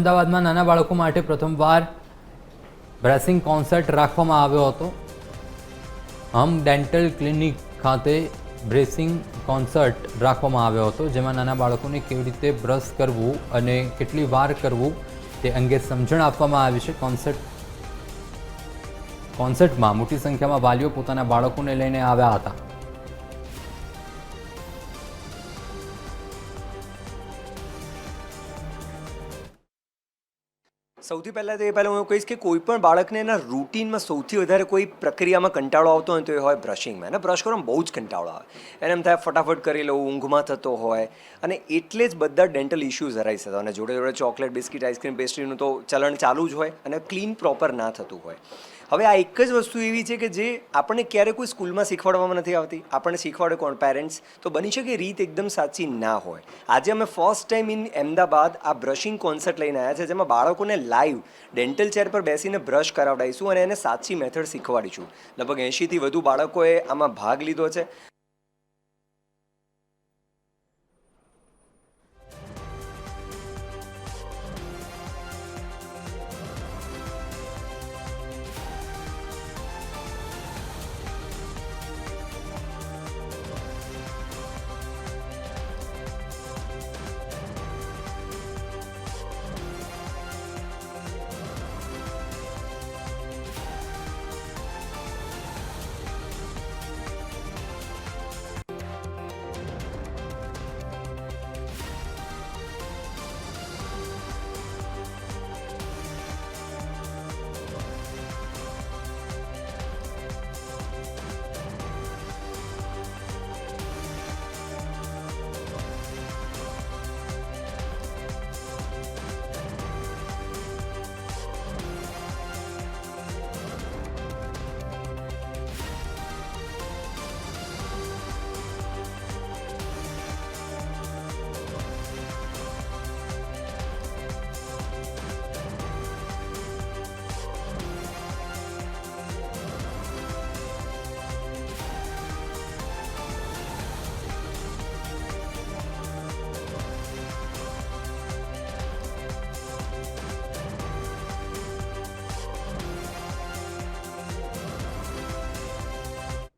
અમદાવાદમાં નાના બાળકો માટે પ્રથમવાર બ્રેસિંગ કોન્સર્ટ રાખવામાં આવ્યો હતો. હમ ડેન્ટલ ક્લિનિક ખાતે બ્રેસિંગ કોન્સર્ટ રાખવામાં આવ્યો હતો, જેમાં નાના બાળકોને કેવી રીતે બ્રશ કરવું અને કેટલી વાર કરવું તે અંગે સમજણ આપવામાં આવી છે. કોન્સર્ટમાં મોટી સંખ્યામાં વાલીઓ પોતાના બાળકોને લઈને આવ્યા હતા. સૌથી પહેલાં તો એ પહેલાં હું કહીશ કે કોઈ પણ બાળકને એના રૂટીનમાં સૌથી વધારે કોઈ પ્રક્રિયામાં કંટાળો આવતો હોય તો એ હોય બ્રશિંગમાં. એને બ્રશ કરવામાં બહુ જ કંટાળો આવે. એને એમ થાય ફટાફટ કરી લઉં, ઊંઘમાં થતો હોય, અને એટલે જ બધા ડેન્ટલ ઇશ્યુઝ અરાઈ થતા. અને જોડે જોડે ચોકલેટ, બિસ્કિટ, આઈસ્ક્રીમ, પેસ્ટ્રીનું તો ચલણ ચાલુ જ હોય અને ક્લીન પ્રોપર ના થતું હોય. હવે આ એક જ વસ્તુ એવી છે કે જે આપણને ક્યારેય કોઈ સ્કૂલમાં શીખવાડવામાં નથી આવતી. આપણને શીખવાડે કોણ? પેરેન્ટ્સ. તો બની શકે રીત એકદમ સાચી ના હોય. આજે અમે ફર્સ્ટ ટાઈમ ઇન અમદાવાદ આ બ્રશિંગ કોન્સર્ટ લઈને આવ્યા છે, જેમાં બાળકોને લાઈવ ડેન્ટલ ચેર પર બેસીને બ્રશ કરાવડાવીશું અને એને સાચી મેથડ શીખવાડીશું. લગભગ 80થી વધુ બાળકોએ આમાં ભાગ લીધો છે.